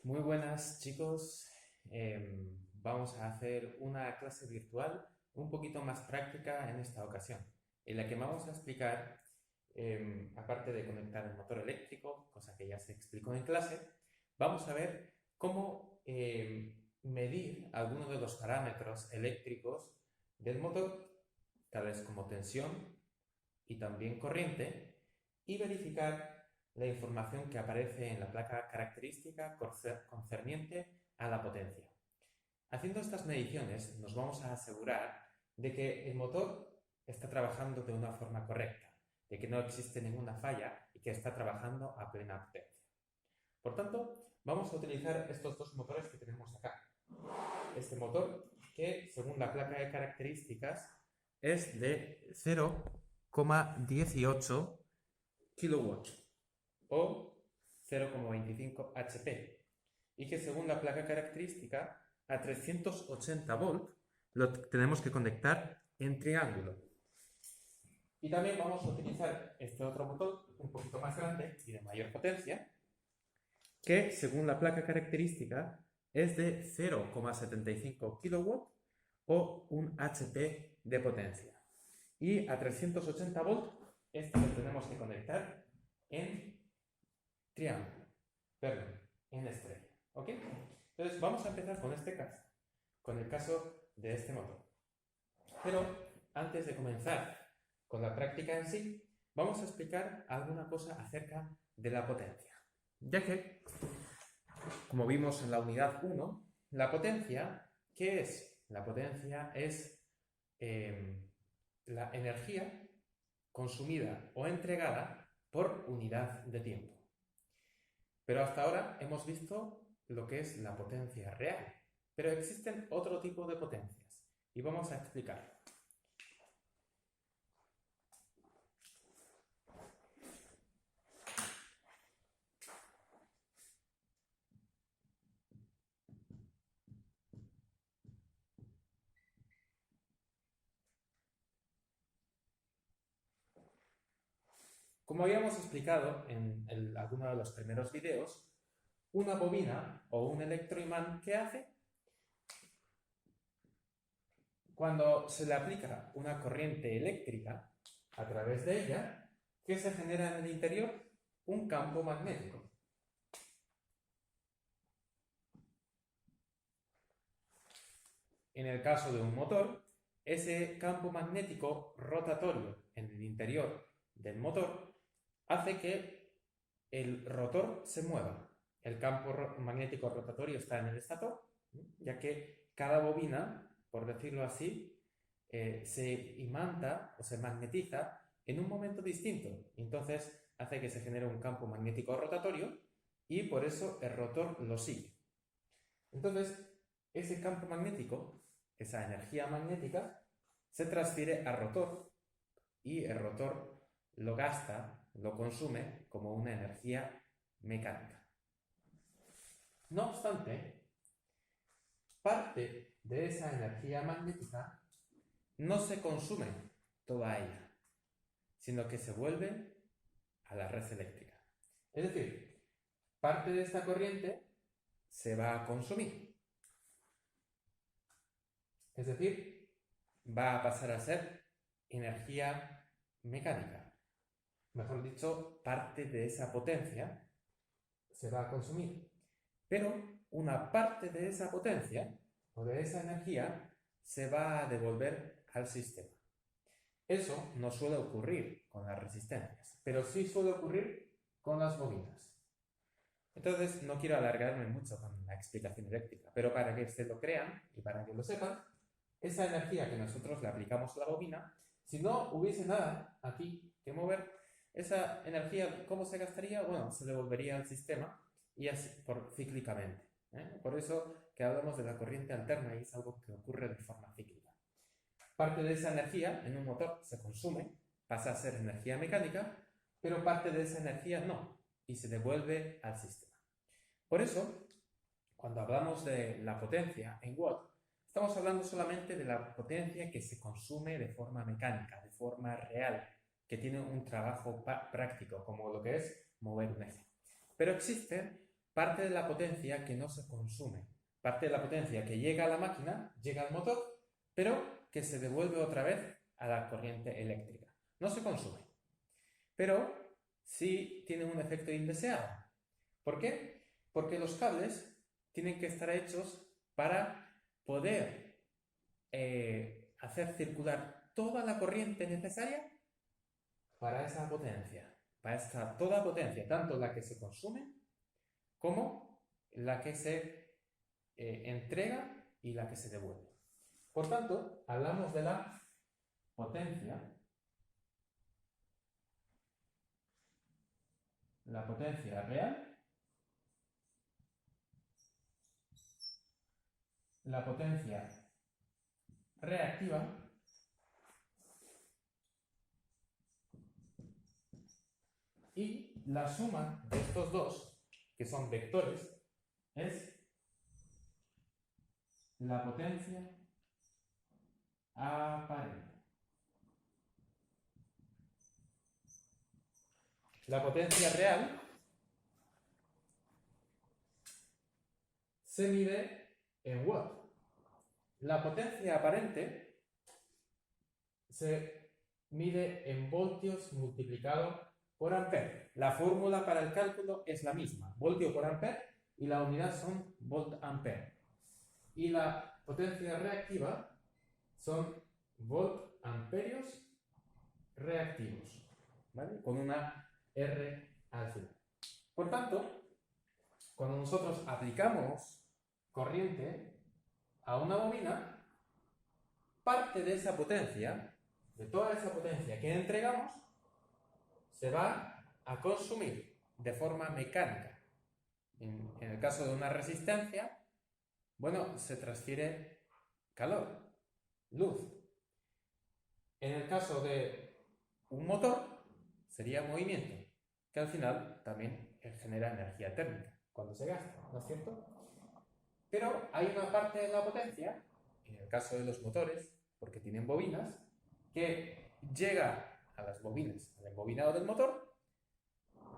Muy buenas chicos. Vamos a hacer una clase virtual un poquito más práctica en esta ocasión, en la que vamos a explicar, aparte de conectar el motor eléctrico, cosa que ya se explicó en clase, vamos a ver cómo medir algunos de los parámetros eléctricos del motor, tales como tensión y también corriente, y verificar la información que aparece en la placa característica concerniente a la potencia. Haciendo estas mediciones nos vamos a asegurar de que el motor está trabajando de una forma correcta, de que no existe ninguna falla y que está trabajando a plena potencia. Por tanto, vamos a utilizar estos dos motores que tenemos acá. Este motor que, según la placa de características, es de 0,18 kilowatts o 0,25 HP y que según la placa característica a 380 volts lo tenemos que conectar en triángulo. Y también vamos a utilizar este otro motor un poquito más grande y de mayor potencia que según la placa característica es de 0,75 kW o un HP de potencia. Y a 380 volts este lo tenemos que conectar en triángulo, perdón, en estrella. ¿Ok? Entonces vamos a empezar con este caso, con el caso de este motor. Pero antes de comenzar con la práctica en sí, vamos a explicar alguna cosa acerca de la potencia. Ya que, como vimos en la unidad 1, la potencia, ¿qué es? La potencia es la energía consumida o entregada por unidad de tiempo. Pero hasta ahora hemos visto lo que es la potencia real, pero existen otro tipo de potencias y vamos a explicarlo. Como habíamos explicado en alguno de los primeros videos, una bobina o un electroimán, ¿qué hace? Cuando se le aplica una corriente eléctrica a través de ella, ¿qué se genera en el interior? Un campo magnético. En el caso de un motor, ese campo magnético rotatorio en el interior del motor hace que el rotor se mueva. El campo magnético rotatorio está en el estator, ya que cada bobina, por decirlo así, se imanta o se magnetiza en un momento distinto. Entonces hace que se genere un campo magnético rotatorio y por eso el rotor lo sigue. Entonces, ese campo magnético, esa energía magnética, se transfiere al rotor y el rotor lo gasta, lo consume como una energía mecánica. No obstante, parte de esa energía magnética no se consume toda ella, sino que se vuelve a la red eléctrica. Es decir, parte de esta corriente se va a consumir. Es decir, va a pasar a ser energía mecánica. Mejor dicho, parte de esa potencia se va a consumir. Pero una parte de esa potencia o de esa energía se va a devolver al sistema. Eso no suele ocurrir con las resistencias, pero sí suele ocurrir con las bobinas. Entonces, no quiero alargarme mucho con la explicación eléctrica, pero para que ustedes lo crean y para que lo sepan, esa energía que nosotros le aplicamos a la bobina, si no hubiese nada aquí que mover, esa energía, ¿cómo se gastaría? Bueno, se devolvería al sistema y así cíclicamente. Por eso que hablamos de la corriente alterna y es algo que ocurre de forma cíclica. Parte de esa energía en un motor se consume, pasa a ser energía mecánica, pero parte de esa energía no, y se devuelve al sistema. Por eso, cuando hablamos de la potencia en watt, estamos hablando solamente de la potencia que se consume de forma mecánica, de forma real, que tiene un trabajo práctico, como lo que es mover un eje. Pero existen parte de la potencia que no se consume, parte de la potencia que llega a la máquina, llega al motor, pero que se devuelve otra vez a la corriente eléctrica. No se consume, pero sí tiene un efecto indeseado. ¿Por qué? Porque los cables tienen que estar hechos para poder hacer circular toda la corriente necesaria para esa potencia, para toda potencia, tanto la que se consume como la que se entrega y la que se devuelve. Por tanto, hablamos de la potencia real, la potencia reactiva y la suma de estos dos, que son vectores, es la potencia aparente. La potencia real se mide en watt. La potencia aparente se mide en voltios multiplicado por ampere. La fórmula para el cálculo es la misma, voltio por ampere, y la unidad son volt-ampere. Y la potencia reactiva son volt-amperios reactivos, ¿vale? Con una R al final. Por tanto, cuando nosotros aplicamos corriente a una bobina, parte de esa potencia, de toda esa potencia que entregamos, se va a consumir de forma mecánica. En el caso de una resistencia, bueno, se transfiere calor, luz. En el caso de un motor, sería movimiento, que al final también genera energía térmica cuando se gasta, ¿no es cierto? Pero hay una parte de la potencia, en el caso de los motores, porque tienen bobinas, que llega a las bobinas, al embobinado del motor,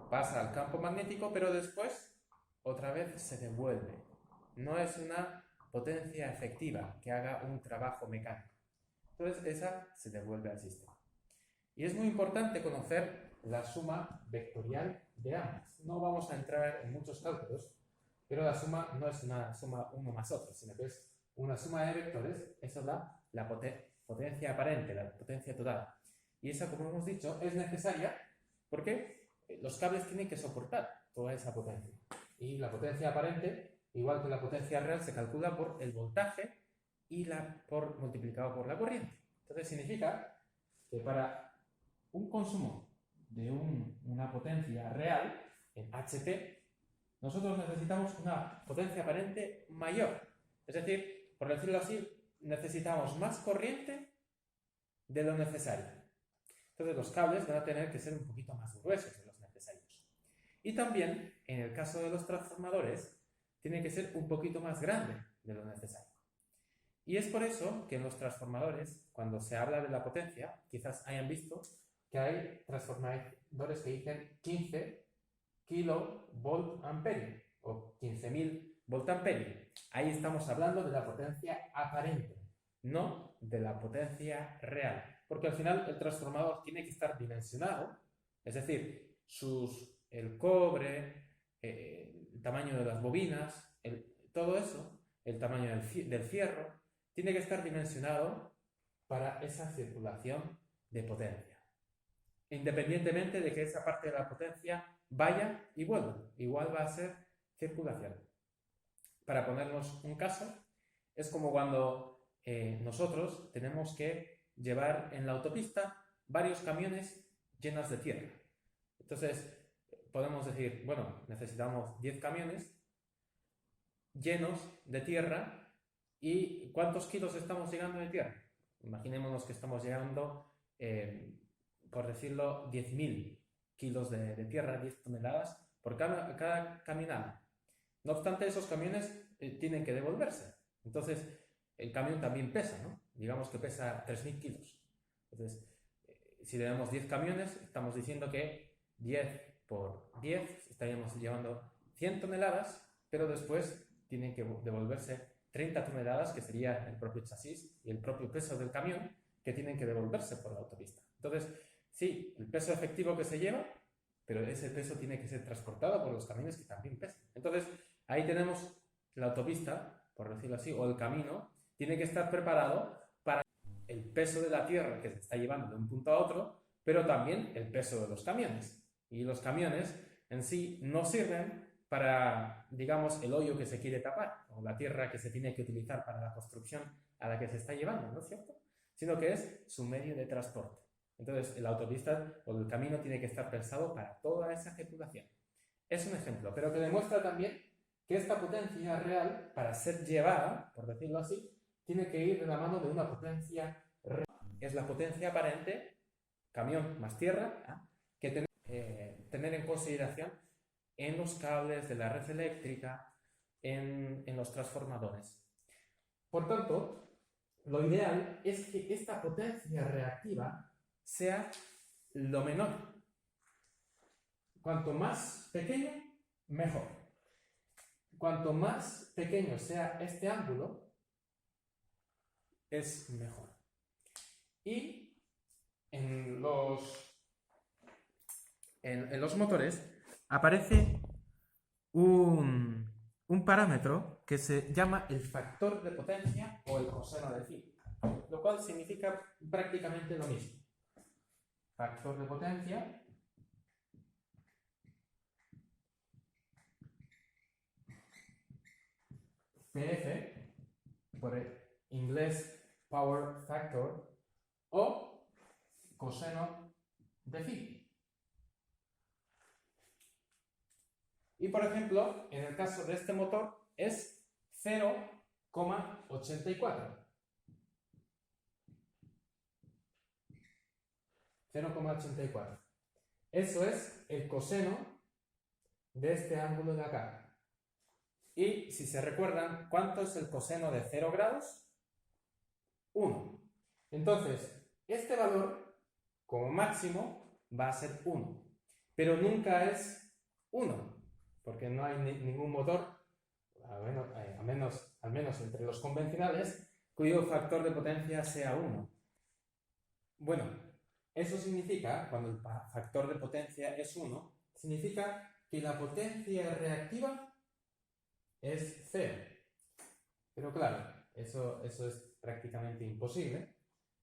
pasa al campo magnético, pero después otra vez se devuelve. No es una potencia efectiva que haga un trabajo mecánico. Entonces esa se devuelve al sistema. Y es muy importante conocer la suma vectorial de ambas. No vamos a entrar en muchos cálculos, pero la suma no es una suma uno más otro, sino que es una suma de vectores. Esa es la potencia aparente, la potencia total. Y esa, como hemos dicho, es necesaria porque los cables tienen que soportar toda esa potencia. Y la potencia aparente, igual que la potencia real, se calcula por el voltaje y multiplicado por la corriente. Entonces significa que para un consumo de una potencia real en HP, nosotros necesitamos una potencia aparente mayor. Es decir, por decirlo así, necesitamos más corriente de lo necesario. Entonces los cables van a tener que ser un poquito más gruesos de los necesarios. Y también, en el caso de los transformadores, tiene que ser un poquito más grande de lo necesario. Y es por eso que en los transformadores, cuando se habla de la potencia, quizás hayan visto que hay transformadores que dicen 15 kilovolt-amperio o 15.000 volt-amperio. Ahí estamos hablando de la potencia aparente, no de la potencia real. Porque al final el transformador tiene que estar dimensionado, es decir, el cobre, el tamaño de las bobinas, todo eso, el tamaño del fierro, tiene que estar dimensionado para esa circulación de potencia. Independientemente de que esa parte de la potencia vaya y vuelva, igual va a ser circulación. Para ponernos un caso, es como cuando nosotros tenemos que llevar en la autopista varios camiones llenos de tierra. Entonces, podemos decir, bueno, necesitamos 10 camiones llenos de tierra. ¿Y cuántos kilos estamos llegando de tierra? Imaginémonos que estamos llegando, por decirlo, 10.000 kilos de tierra, 10 toneladas por cada camionada. No obstante, esos camiones tienen que devolverse. Entonces, el camión también pesa, ¿no? Digamos que pesa 3.000 kilos. Entonces, si tenemos 10 camiones, estamos diciendo que 10 por 10 estaríamos llevando 100 toneladas, pero después tienen que devolverse 30 toneladas, que sería el propio chasis y el propio peso del camión, que tienen que devolverse por la autopista. Entonces, sí, el peso efectivo que se lleva, pero ese peso tiene que ser transportado por los camiones que también pesan. Entonces, ahí tenemos la autopista, por decirlo así, o el camino, tiene que estar preparado para el peso de la tierra que se está llevando de un punto a otro, pero también el peso de los camiones. Y los camiones en sí no sirven para, digamos, el hoyo que se quiere tapar, o la tierra que se tiene que utilizar para la construcción a la que se está llevando, ¿no es cierto? Sino que es su medio de transporte. Entonces, la autopista o el camino tiene que estar pensado para toda esa ejecutación. Es un ejemplo, pero que demuestra también que esta potencia real, para ser llevada, por decirlo así, tiene que ir de la mano de una potencia real. Es la potencia aparente, camión más tierra, que tener en consideración en los cables de la red eléctrica, en los transformadores. Por tanto, lo ideal es que esta potencia reactiva sea lo menor. Cuanto más pequeño, mejor. Cuanto más pequeño sea este ángulo, es mejor. Y en los motores aparece un parámetro que se llama el factor de potencia o el coseno de phi, lo cual significa prácticamente lo mismo. Factor de potencia PF, por inglés Power Factor, o coseno de phi. Y por ejemplo, en el caso de este motor es 0,84. 0,84. Eso es el coseno de este ángulo de acá. Y si se recuerdan, ¿cuánto es el coseno de 0 grados? 1. Entonces, este valor, como máximo, va a ser 1. Pero nunca es 1, porque no hay ningún motor, al menos entre los convencionales, cuyo factor de potencia sea 1. Bueno, eso significa, cuando el factor de potencia es 1, significa que la potencia reactiva es 0. Pero claro, eso es prácticamente imposible.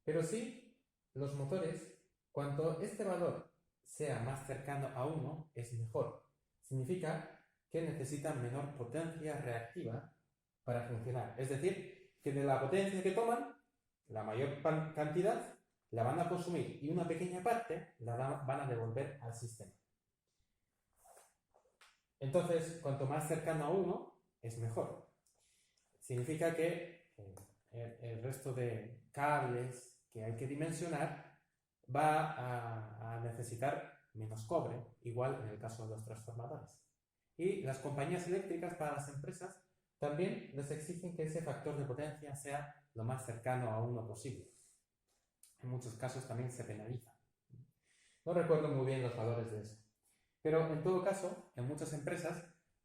Pero sí, los motores, cuanto este valor sea más cercano a 1, es mejor. Significa que necesitan menor potencia reactiva para funcionar. Es decir, que de la potencia que toman, la mayor cantidad la van a consumir y una pequeña parte la van a devolver al sistema. Entonces, cuanto más cercano a 1, es mejor. Significa que el resto de cables que hay que dimensionar va a necesitar menos cobre, igual en el caso de los transformadores. Y las compañías eléctricas, para las empresas, también les exigen que ese factor de potencia sea lo más cercano a 1 posible. En muchos casos también se penaliza. No recuerdo muy bien los valores de eso. Pero en todo caso, en muchas empresas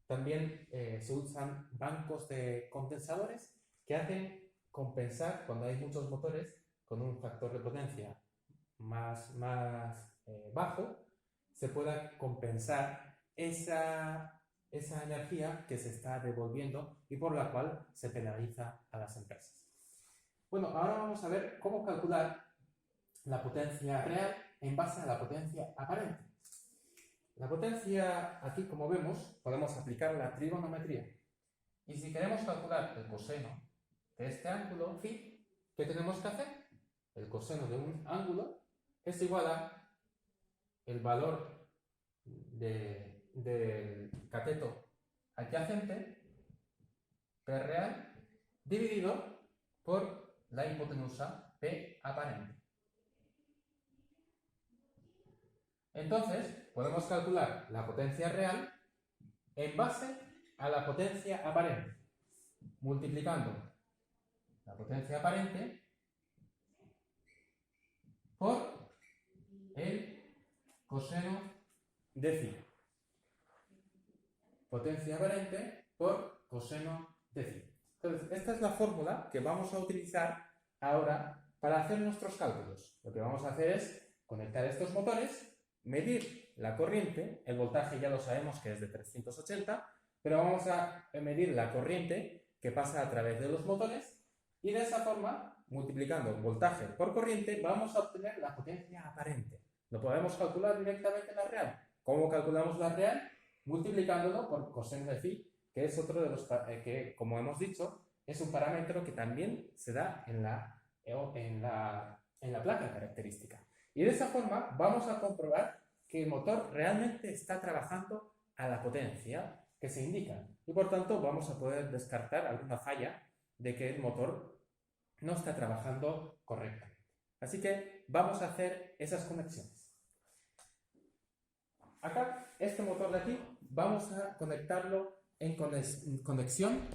también se usan bancos de condensadores que hacen compensar cuando hay muchos motores con un factor de potencia más bajo, se pueda compensar esa energía que se está devolviendo y por la cual se penaliza a las empresas. Bueno, ahora vamos a ver cómo calcular la potencia real en base a la potencia aparente. La potencia, aquí como vemos, podemos aplicar la trigonometría. Y si queremos calcular el coseno de este ángulo phi, ¿qué tenemos que hacer? El coseno de un ángulo es igual a el valor del cateto adyacente, P real, dividido por la hipotenusa P aparente. Entonces, podemos calcular la potencia real en base a la potencia aparente, multiplicando la potencia aparente por el coseno de phi. potencia aparente por coseno de phi. Entonces, esta es la fórmula que vamos a utilizar ahora para hacer nuestros cálculos. Lo que vamos a hacer es conectar estos motores, medir la corriente, el voltaje ya lo sabemos que es de 380, pero vamos a medir la corriente que pasa a través de los motores y de esa forma, multiplicando voltaje por corriente, vamos a obtener la potencia aparente. Lo podemos calcular directamente en la real. ¿Cómo calculamos la real? Multiplicándolo por coseno de phi, que es otro de los que, como hemos dicho, es un parámetro que también se da en la placa característica. Y de esa forma vamos a comprobar que el motor realmente está trabajando a la potencia que se indica. Y por tanto vamos a poder descartar alguna falla de que el motor no está trabajando correctamente. Así que vamos a hacer esas conexiones. Acá, este motor de aquí, vamos a conectarlo en conexión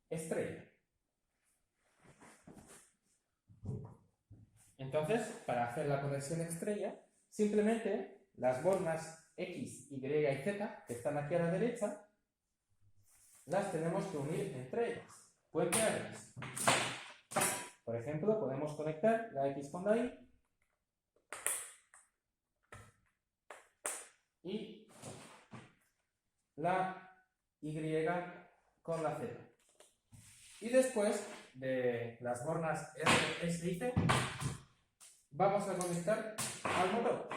estrella. Entonces, para hacer la conexión estrella, simplemente las bornas X, Y y Z, que están aquí a la derecha, las tenemos que unir entre ellas, puentearlas. Por ejemplo, podemos conectar la X con la Y y la Y con la Z. Y después de las bornas R, S y T, vamos a conectar al motor.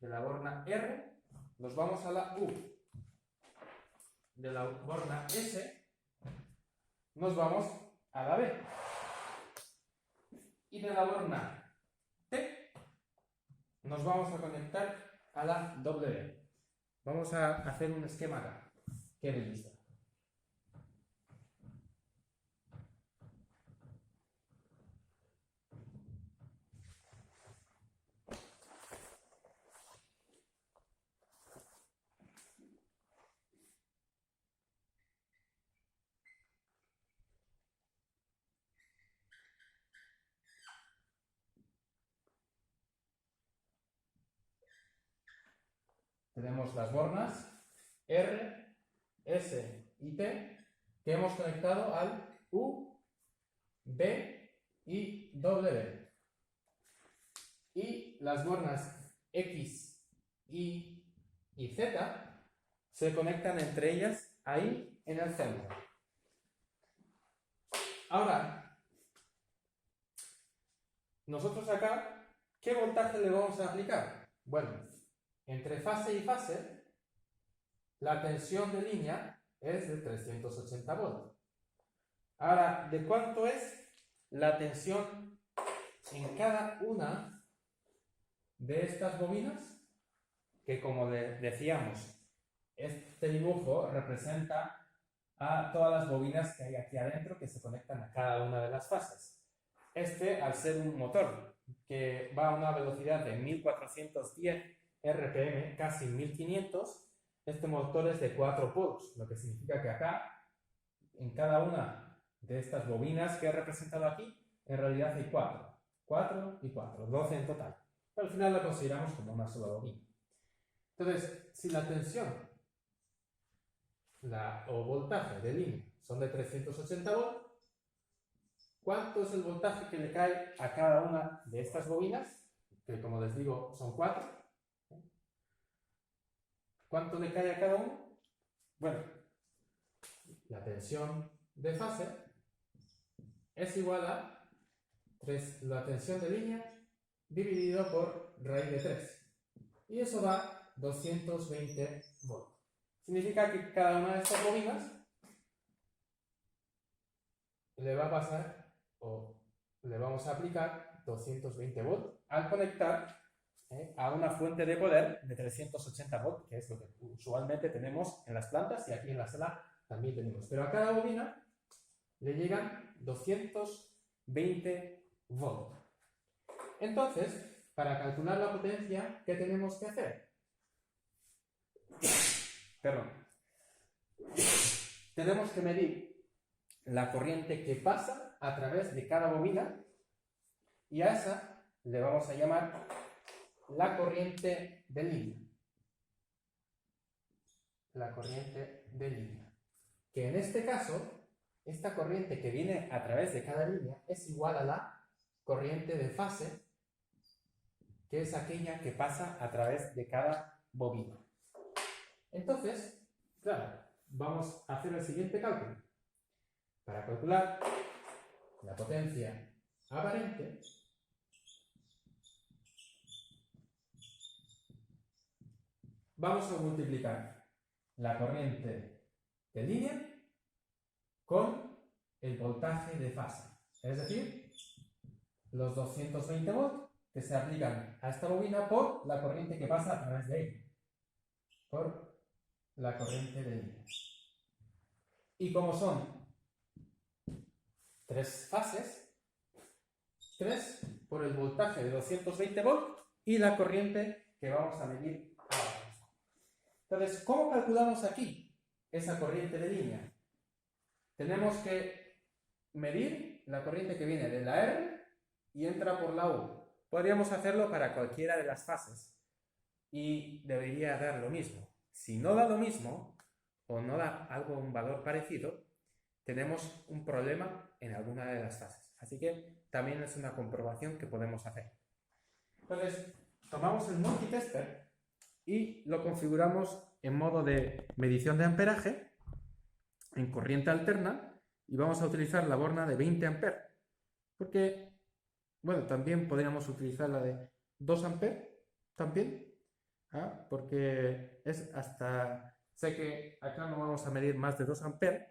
De la borna R nos vamos a la U. De la borna S nos vamos a la B. Y de la borna T nos vamos a conectar a la W. Vamos a hacer un esquema acá. Quede listo. Tenemos las bornas R, S y T que hemos conectado al U, B y W. Y las bornas X, Y y Z se conectan entre ellas ahí en el centro. Ahora, nosotros acá, ¿qué voltaje le vamos a aplicar? Bueno, entre fase y fase, la tensión de línea es de 380 volts. Ahora, ¿de cuánto es la tensión en cada una de estas bobinas? Que como decíamos, este dibujo representa a todas las bobinas que hay aquí adentro que se conectan a cada una de las fases. Este, al ser un motor que va a una velocidad de 1410 RPM, casi 1500, este motor es de 4 polos, lo que significa que acá, en cada una de estas bobinas que he representado aquí, en realidad hay 4. 4 y 4, 12 en total. Pero al final lo consideramos como una sola bobina. Entonces, si la tensión o voltaje de línea son de 380 volts, ¿cuánto es el voltaje que le cae a cada una de estas bobinas? Que como les digo, son 4. ¿Cuánto le cae a cada uno? Bueno, la tensión de fase es igual a la tensión de línea dividido por raíz de 3. Y eso da 220 volts. Significa que cada una de estas bobinas le va a pasar o le vamos a aplicar 220 volts al conectar a una fuente de poder de 380 volts, que es lo que usualmente tenemos en las plantas y aquí en la sala también tenemos. Pero a cada bobina le llegan 220 volts. Entonces, para calcular la potencia, ¿qué tenemos que hacer? Perdón. Tenemos que medir la corriente que pasa a través de cada bobina y a esa le vamos a llamar la corriente de línea. la corriente de línea. Que en este caso, esta corriente que viene a través de cada línea es igual a la corriente de fase, que es aquella que pasa a través de cada bobina. Entonces, claro, vamos a hacer el siguiente cálculo. Para calcular la potencia aparente, vamos a multiplicar la corriente de línea con el voltaje de fase. Es decir, los 220 volts que se aplican a esta bobina por la corriente que pasa a través de ella. Por la corriente de línea. Y como son 3 fases, 3 por el voltaje de 220 volts y la corriente que vamos a medir ahora mismo. Entonces, ¿cómo calculamos aquí esa corriente de línea? Tenemos que medir la corriente que viene de la R y entra por la U. Podríamos hacerlo para cualquiera de las fases y debería dar lo mismo. Si no da lo mismo o no da un valor parecido, tenemos un problema en alguna de las fases. Así que también es una comprobación que podemos hacer. Entonces, tomamos el multitester y lo configuramos en modo de medición de amperaje, en corriente alterna, y vamos a utilizar la borna de 20 amperes. Porque, bueno, también podríamos utilizar la de 2 amperes, también, porque es hasta... Sé que acá no vamos a medir más de 2 amperes,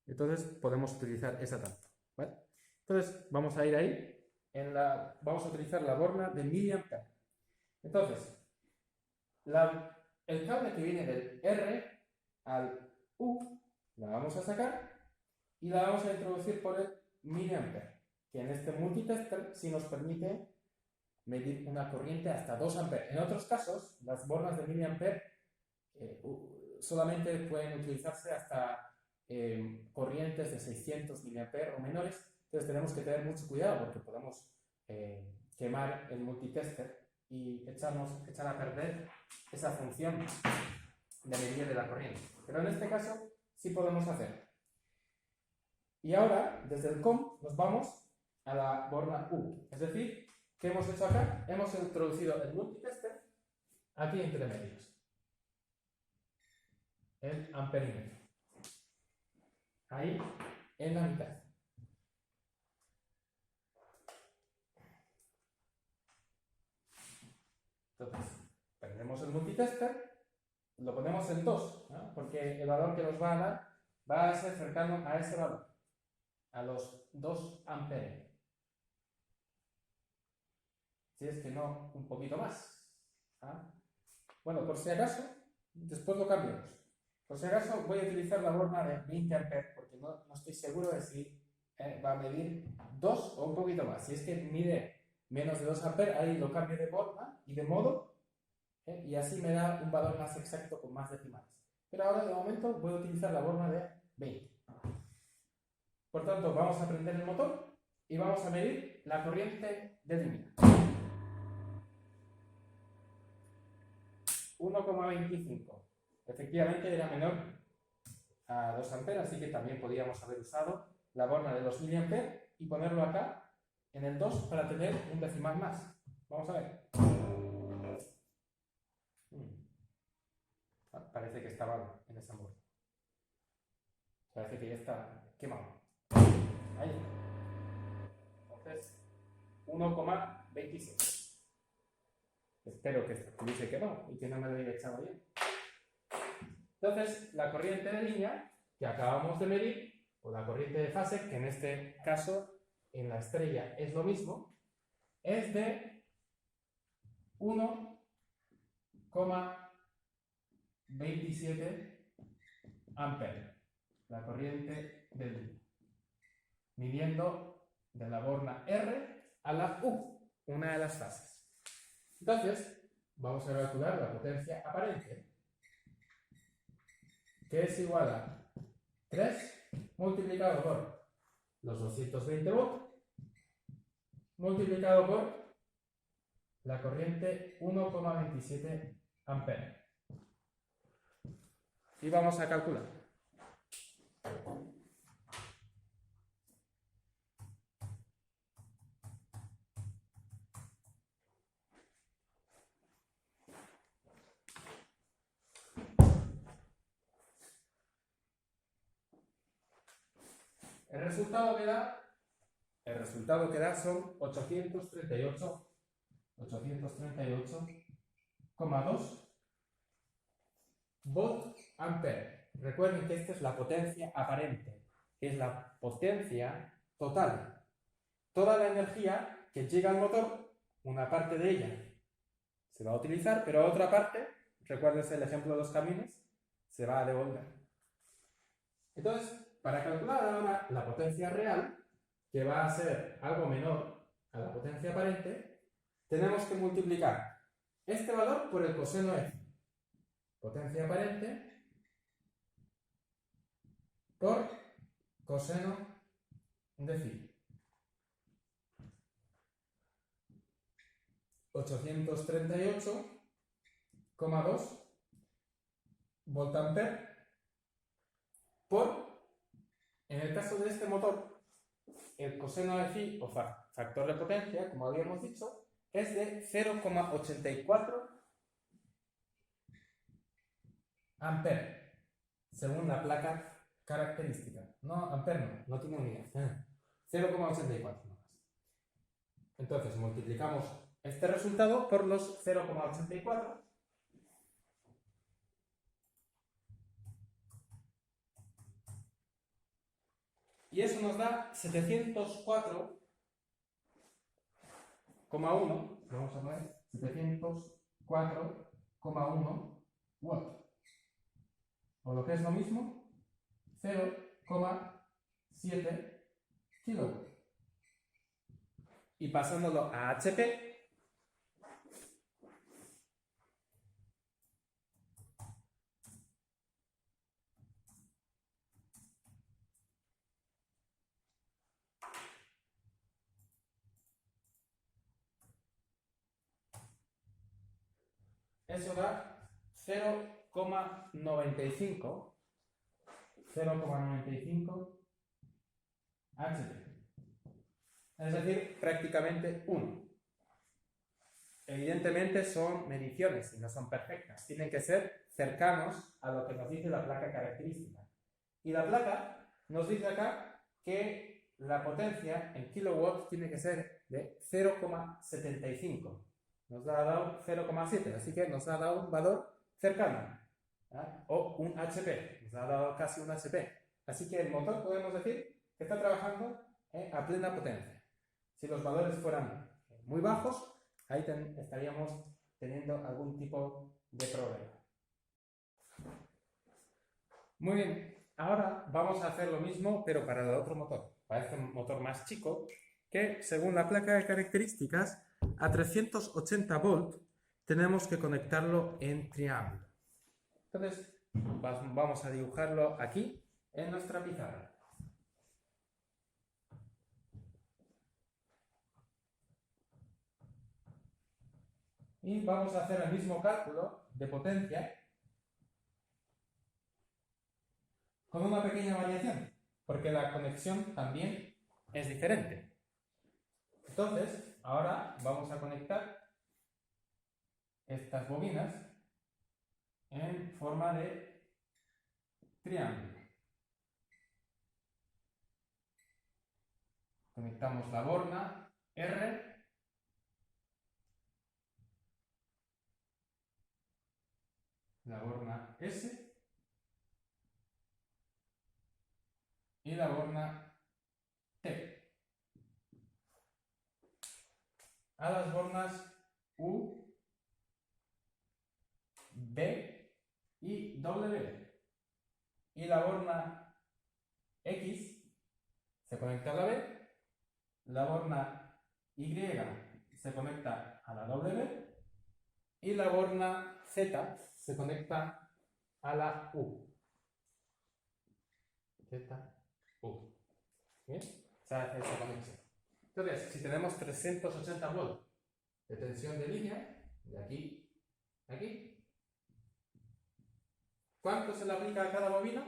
entonces podemos utilizar esa tanto, ¿vale? Entonces vamos a ir ahí, vamos a utilizar la borna de miliamperes. Entonces, el cable que viene del R al U, la vamos a sacar y la vamos a introducir por el miliamper, que en este multitester sí nos permite medir una corriente hasta 2 amperes. En otros casos, las bornas de miliamper solamente pueden utilizarse hasta corrientes de 600 miliamperes o menores. Entonces tenemos que tener mucho cuidado porque podemos quemar el multitester y echar a perder esa función de medida de la corriente. Pero en este caso sí podemos hacerlo. Y ahora, desde el COM, nos vamos a la borna U. Es decir, ¿qué hemos hecho acá? Hemos introducido el multitester aquí entre medios. El amperímetro. Ahí, en la mitad. Entonces, prendemos el multitester, lo ponemos en 2, ¿no? Porque el valor que nos va a dar va a ser cercano a ese valor, a los 2 amperes. Si es que no, un poquito más. Bueno, por si acaso, después lo cambiamos. Por si acaso, voy a utilizar la borna de 20 amperes, porque no estoy seguro de si va a medir 2 o un poquito más. Si es que mide menos de 2 amperes, ahí lo cambio de borna y de modo, y así me da un valor más exacto con más decimales. Pero ahora, de momento, voy a utilizar la borna de 20. Por tanto, vamos a prender el motor y vamos a medir la corriente de línea. 1,25. Efectivamente era menor a 2 amperes, así que también podríamos haber usado la borna de 2 miliamperes y ponerlo acá en el 2 para tener un decimal más. Vamos a ver. Parece que estaba en esa borna. Parece que ya está quemado. Ahí. Entonces, 1,26. Espero que estuviese quemado y que no me lo haya echado bien. Entonces, la corriente de línea que acabamos de medir, o la corriente de fase, que en este caso en la estrella es lo mismo, es de 1,27 amperes. La corriente de línea. Midiendo de la borna R a la U, una de las fases. Entonces, vamos a calcular la potencia aparente, que es igual a 3 multiplicado por los 220 volts multiplicado por la corriente 1,27 amperes. y vamos a calcular. El resultado que da son 838,2 volt ampere. Recuerden que esta es la potencia aparente, que es la potencia total. Toda la energía que llega al motor, una parte de ella se va a utilizar, pero otra parte, recuerden el ejemplo de los camiones, se va a devolver. Entonces, para calcular ahora la potencia real, que va a ser algo menor a la potencia aparente, tenemos que multiplicar este valor por el coseno de phi. Potencia aparente por coseno de phi. 838,2 voltampere por, en el caso de este motor, el coseno de phi o factor de potencia, como habíamos dicho, es de 0,84 ampere, según la placa característica. No, ampere no tiene unidad. 0,84 nomás. Entonces multiplicamos este resultado por los 0,84 y eso nos da 704,1, vamos a poner 704,1 watts, o lo que es lo mismo, 0,7 kilowatts. Y pasándolo a HP, eso da 0,95 HP. Es decir, prácticamente 1. Evidentemente son mediciones y no son perfectas. Tienen que ser cercanos a lo que nos dice la placa característica. Y la placa nos dice acá que la potencia en kilowatts tiene que ser de 0,75. Nos ha dado 0,7, así que nos ha dado un valor cercano. O un HP, nos ha dado casi un HP. Así que el motor podemos decir que está trabajando a plena potencia. Si los valores fueran muy bajos, ahí estaríamos teniendo algún tipo de problema. Muy bien, ahora vamos a hacer lo mismo, pero para el otro motor, para este motor más chico, que según la placa de características, a 380 volt tenemos que conectarlo en triángulo. Entonces, vamos a dibujarlo aquí en nuestra pizarra. Y vamos a hacer el mismo cálculo de potencia con una pequeña variación, porque la conexión también es diferente. Entonces, ahora vamos a conectar estas bobinas en forma de triángulo. Conectamos la borna R la borna S y la borna T. A las bornas U, B y W. Y la borna X se conecta a la B, la borna Y se conecta a la W y la borna Z se conecta a la U. Z, U. ¿Bien? Se hace esa conexión. Entonces, si tenemos 380 volts de tensión de línea, de aquí a aquí, ¿Cuánto se le aplica a cada bobina?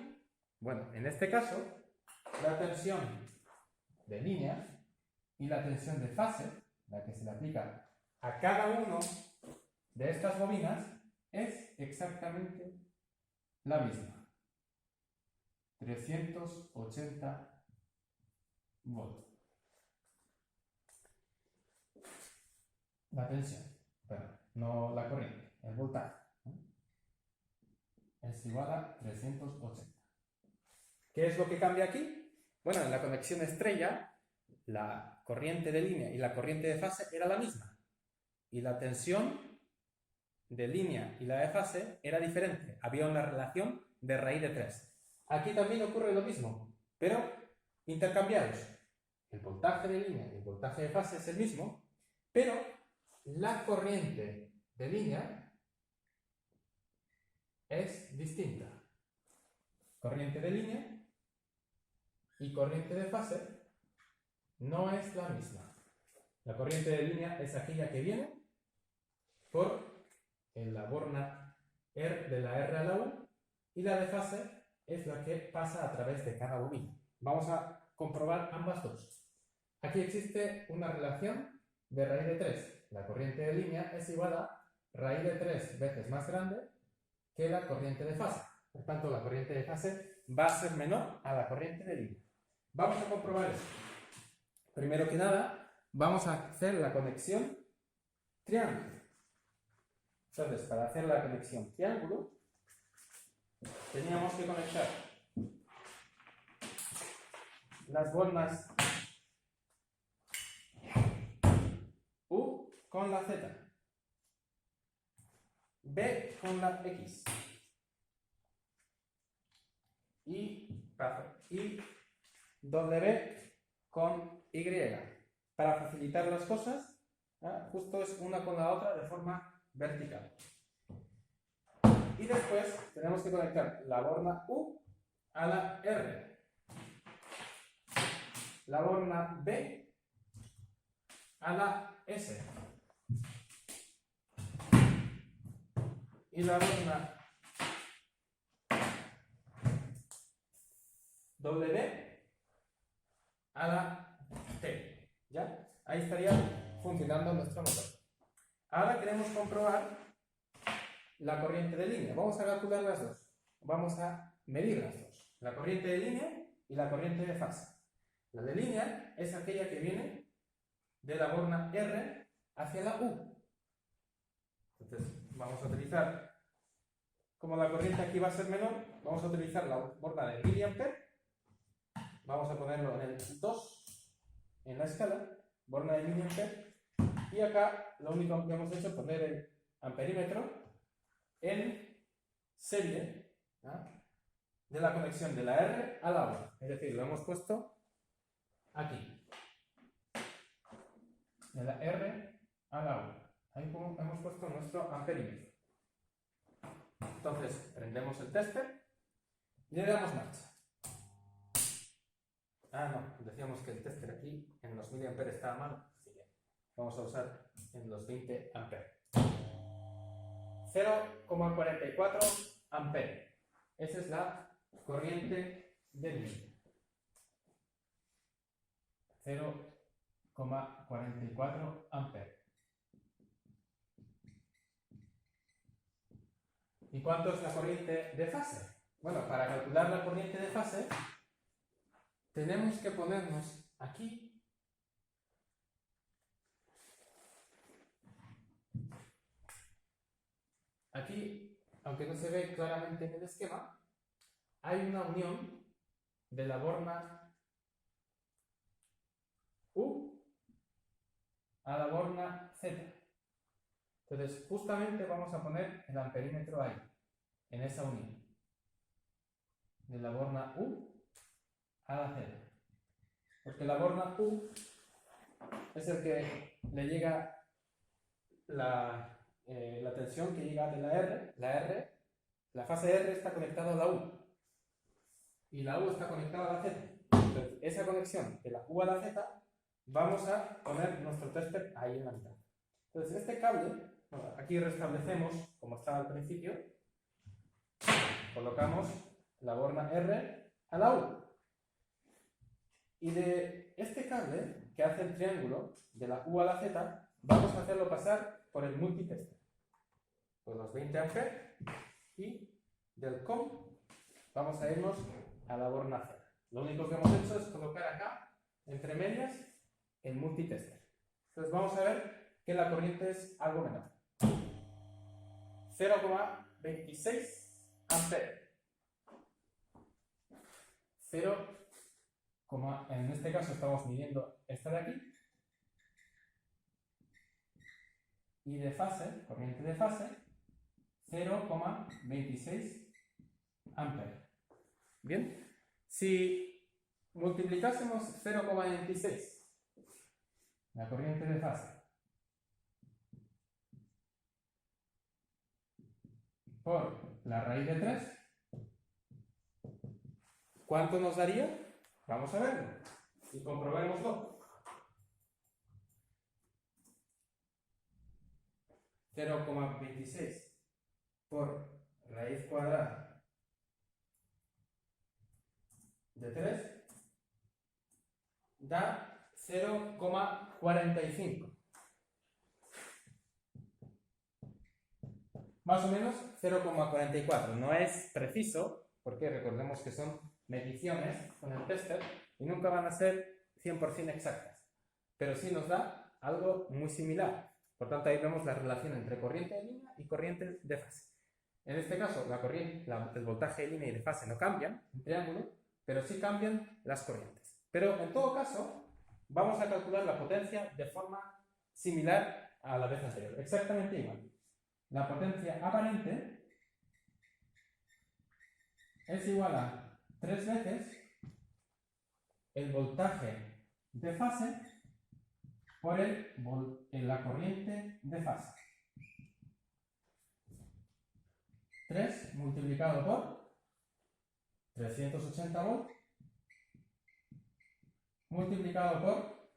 Bueno, en este caso, la tensión de línea y la tensión de fase, la que se le aplica a cada uno de estas bobinas, es exactamente la misma. 380 volts. La tensión, perdón, no la corriente, el voltaje, ¿no? Es igual a 380. ¿Qué es lo que cambia aquí? Bueno, en la conexión estrella, la corriente de línea y la corriente de fase era la misma. Y la tensión de línea y la de fase era diferente. Había una relación de raíz de 3. Aquí también ocurre lo mismo, pero intercambiados. El voltaje de línea y el voltaje de fase es el mismo, pero la corriente de línea es distinta. Corriente de línea y corriente de fase no es la misma. La corriente de línea es aquella que viene por la borna R de la R a la U y la de fase es la que pasa a través de cada bobina. Vamos a comprobar ambas dos. Aquí existe una relación de raíz de 3. La corriente de línea es igual a raíz de 3 veces más grande que la corriente de fase. Por tanto, la corriente de fase va a ser menor a la corriente de línea. Vamos a comprobar esto. Primero que nada, vamos a hacer la conexión triángulo. Entonces, para hacer la conexión triángulo, teníamos que conectar las bornas U con la Z, B con la X y W con Y. Para facilitar las cosas, justo es una con la otra de forma vertical. Y después tenemos que conectar la borna U a la R, la borna B a la S y la borna W a la T. ¿Ya? Ahí estaría funcionando nuestro motor. Ahora queremos comprobar la corriente de línea. Vamos a calcular las dos. Vamos a medir las dos. La corriente de línea y la corriente de fase. La de línea es aquella que viene de la borna R hacia la U. Entonces, vamos a utilizar, como la corriente aquí va a ser menor, vamos a utilizar la borna de miliampere. Vamos a ponerlo en el 2 en la escala, borna de miliampere. Y acá lo único que hemos hecho es poner el amperímetro en serie, ¿no?, de la conexión de la R a la U. Es decir, lo hemos puesto aquí. De la R a la U. Ahí hemos puesto nuestro amperímetro. Entonces, prendemos el tester y le damos marcha. No, decíamos que el tester aquí en los miliamperes estaba mal. Vamos a usar en los 20 amperes. 0,44 amperes. Esa es la corriente de línea. 0,44 amperes. ¿Y cuánto es la corriente de fase? Bueno, para calcular la corriente de fase tenemos que ponernos aquí aunque no se ve claramente en el esquema, hay una unión de la borna U a la borna Z. Entonces, justamente vamos a poner el amperímetro ahí, en esa unión. De la borna U a la Z. Porque la borna U es el que le llega la tensión que llega de la R. La fase R está conectada a la U. Y la U está conectada a la Z. Entonces, esa conexión de la U a la Z, vamos a poner nuestro tester ahí en la mitad. Entonces, este cable, aquí restablecemos como estaba al principio, colocamos la borna R a la U. Y de este cable que hace el triángulo, de la U a la Z, vamos a hacerlo pasar por el multitester. Por los 20 amperes, y del COM vamos a irnos a la borna Z. Lo único que hemos hecho es colocar acá, entre medias, el multitester. Entonces vamos a ver que la corriente es algo menor. 0,26 amperes. En este caso estamos midiendo esta de aquí. Y de fase, corriente de fase, 0,26 amperes. Bien, si multiplicásemos 0,26, la corriente de fase, por la raíz de 3, ¿cuánto nos daría? Vamos a verlo y comprobémoslo. 0,26 por raíz cuadrada de 3 da 0,45. Más o menos 0,44. No es preciso, porque recordemos que son mediciones con el tester y nunca van a ser 100% exactas. Pero sí nos da algo muy similar. Por tanto, ahí vemos la relación entre corriente de línea y corriente de fase. En este caso, el voltaje de línea y de fase no cambian, en triángulo, pero sí cambian las corrientes. Pero en todo caso, vamos a calcular la potencia de forma similar a la vez anterior, exactamente igual. La potencia aparente es igual a 3 veces el voltaje de fase por la corriente de fase. 3 multiplicado por 380 volts multiplicado por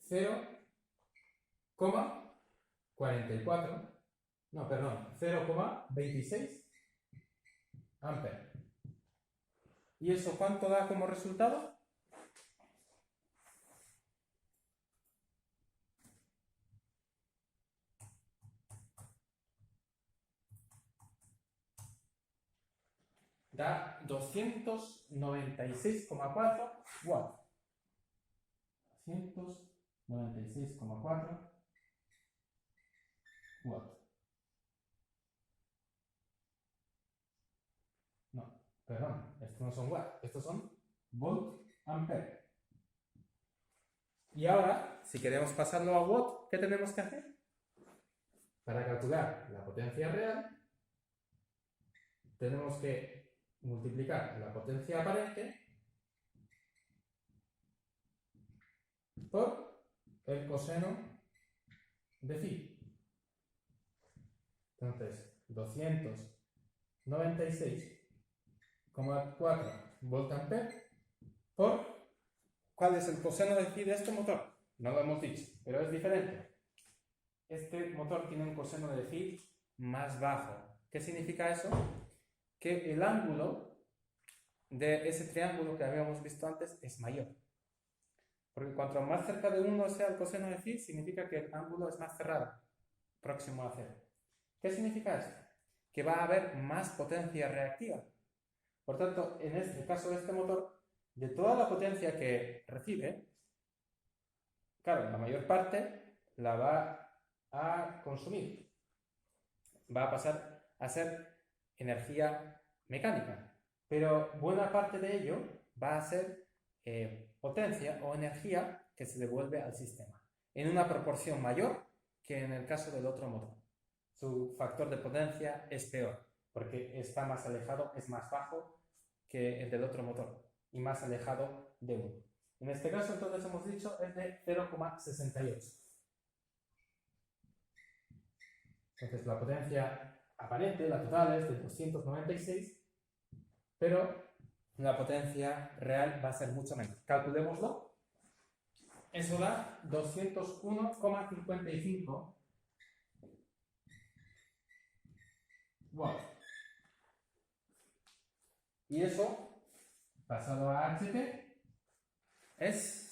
0,26 amperes. ¿Y eso cuánto da como resultado? Da 296,4 watts. 296,4 watts. No, perdón, estos no son watts, estos son volt ampere. Y ahora, si queremos pasarlo a watt, ¿qué tenemos que hacer? Para calcular la potencia real, tenemos que multiplicar la potencia aparente por el coseno de phi. Entonces, 296,4 voltampere por... ¿Cuál es el coseno de phi de este motor? No lo hemos dicho, pero es diferente. Este motor tiene un coseno de phi más bajo. ¿Qué significa eso? Que el ángulo de ese triángulo que habíamos visto antes es mayor. Porque cuanto más cerca de 1 sea el coseno de phi, significa que el ángulo es más cerrado, próximo a 0. ¿Qué significa esto? Que va a haber más potencia reactiva. Por tanto, en este caso de este motor, de toda la potencia que recibe, claro, la mayor parte la va a consumir. Va a pasar a ser energía mecánica. Pero buena parte de ello va a ser potencia o energía que se devuelve al sistema, en una proporción mayor que en el caso del otro motor. Su factor de potencia es peor, porque está más alejado, es más bajo que el del otro motor, y más alejado de 1. En este caso, entonces, hemos dicho, es de 0,68. Entonces, la potencia aparente, la total, es de 296, pero la potencia real va a ser mucho menos. Calculémoslo. Eso da 201,55 watts. Y eso, pasado a HP, es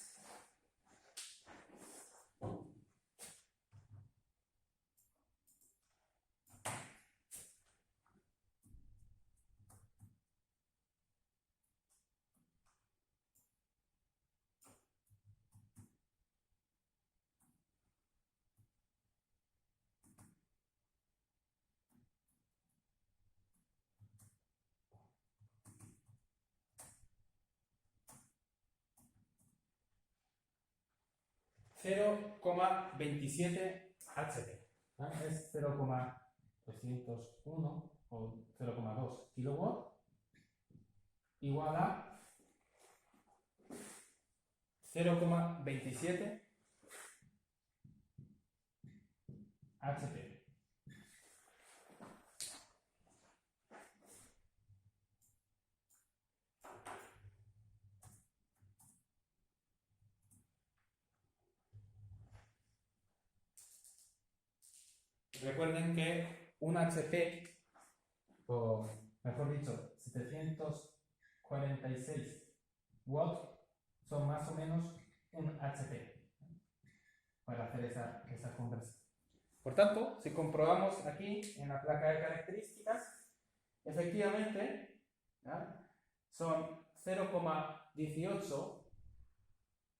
0,27 HP. Es 0,201 o 0,2 kilowatt igual a 0,27 HP. Recuerden que un HP, o mejor dicho, 746 watts, son más o menos un HP para hacer esa conversión. Por tanto, si comprobamos aquí en la placa de características, efectivamente, ¿ya?, son 0,18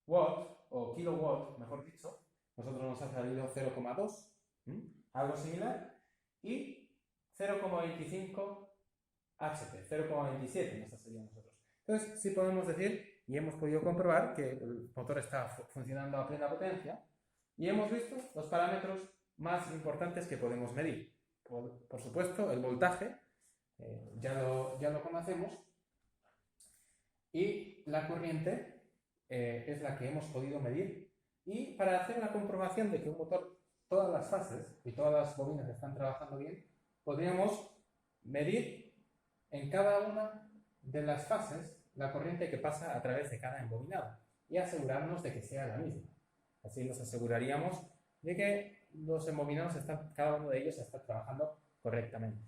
watts o kilowatt, mejor dicho. Nosotros nos ha salido 0,2, algo similar, y 0,25 HP, 0,27 nos ha salido a nosotros. Entonces, sí podemos decir, y hemos podido comprobar, que el motor está funcionando a plena potencia, y hemos visto los parámetros más importantes que podemos medir. Por supuesto, el voltaje, ya lo conocemos, y la corriente es la que hemos podido medir. Y para hacer la comprobación de que un motor, todas las fases y todas las bobinas están trabajando bien, podríamos medir en cada una de las fases la corriente que pasa a través de cada embobinado y asegurarnos de que sea la misma. Así nos aseguraríamos de que los embobinados cada uno de ellos está trabajando correctamente.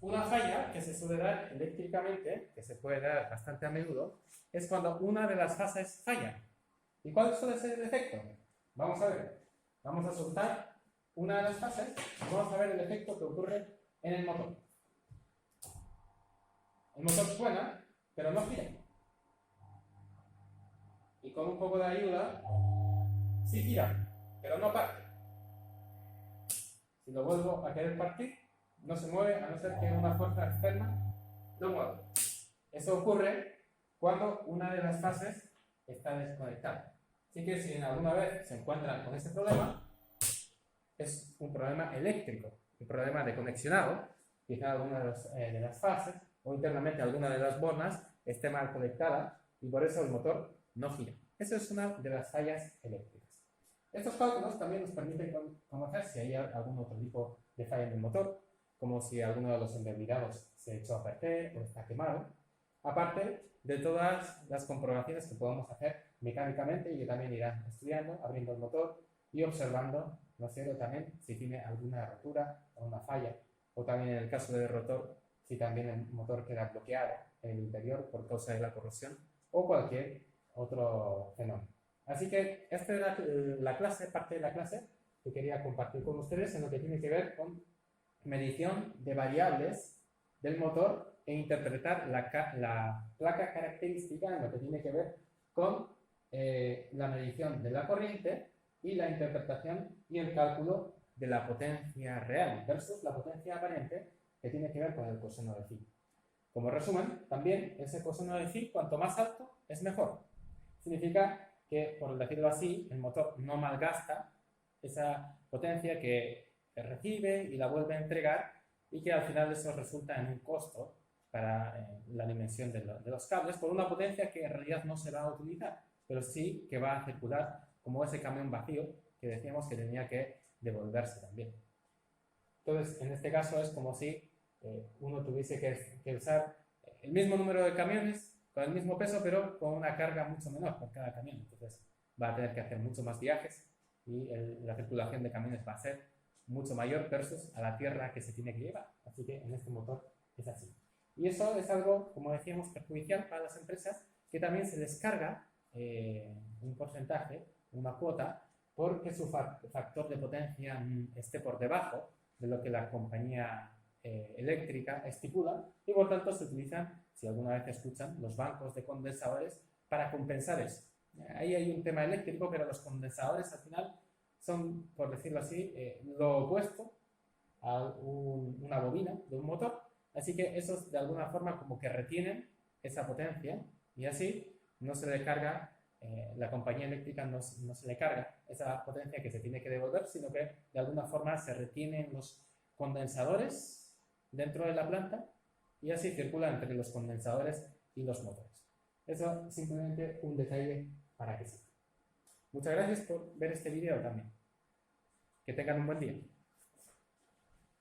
Una falla que se suele dar eléctricamente, que se puede dar bastante a menudo, es cuando una de las fases falla. ¿Y cuál suele ser el efecto? Vamos a ver. Vamos a soltar una de las fases y vamos a ver el efecto que ocurre en el motor. El motor suena, pero no gira. Y con un poco de ayuda, sí gira, pero no parte. Si lo vuelvo a querer partir, no se mueve a no ser que una fuerza externa lo mueva. Eso ocurre cuando una de las fases está desconectada. Así que si alguna vez se encuentran con ese problema, es un problema eléctrico, un problema de conexionado. Quizá alguna de las fases o internamente alguna de las bornas esté mal conectada y por eso el motor no gira. Eso es una de las fallas eléctricas. Estos cálculos también nos permiten conocer si hay algún otro tipo de falla en el motor, como si alguno de los embebidados se echó a perder o está quemado, aparte de todas las comprobaciones que podemos hacer mecánicamente y que también irán estudiando, abriendo el motor y observando, ¿no es cierto?, también si tiene alguna rotura o una falla, o también en el caso del rotor, si también el motor queda bloqueado en el interior por causa de la corrosión o cualquier otro fenómeno. Así que esta era la clase, parte de la clase que quería compartir con ustedes en lo que tiene que ver con medición de variables del motor e interpretar la placa característica en lo que tiene que ver con la medición de la corriente y la interpretación y el cálculo de la potencia real versus la potencia aparente que tiene que ver con el coseno de phi. Como resumen, también ese coseno de phi, cuanto más alto, es mejor. Significa que, por decirlo así, el motor no malgasta esa potencia que recibe y la vuelve a entregar y que al final eso resulta en un costo para la dimensión de los cables por una potencia que en realidad no se va a utilizar, pero sí que va a circular como ese camión vacío que decíamos que tenía que devolverse también. Entonces, en este caso es como si uno tuviese que usar el mismo número de camiones con el mismo peso, pero con una carga mucho menor por cada camión. Entonces, va a tener que hacer mucho más viajes y la circulación de camiones va a ser mucho mayor versus a la tierra que se tiene que llevar. Así que en este motor es así. Y eso es algo, como decíamos, perjudicial para las empresas, que también se les carga un porcentaje, una cuota, porque su factor de potencia esté por debajo de lo que la compañía eléctrica estipula, y por tanto se utilizan, si alguna vez escuchan, los bancos de condensadores para compensar eso. Ahí hay un tema eléctrico, pero los condensadores al final son, por decirlo así, lo opuesto a una bobina de un motor, así que esos de alguna forma como que retienen esa potencia y así no se le carga, la compañía eléctrica no se le carga esa potencia que se tiene que devolver, sino que de alguna forma se retienen los condensadores dentro de la planta y así circula entre los condensadores y los motores. Eso es simplemente un detalle para que sepan. Muchas gracias por ver este vídeo también. Que tengan un buen día.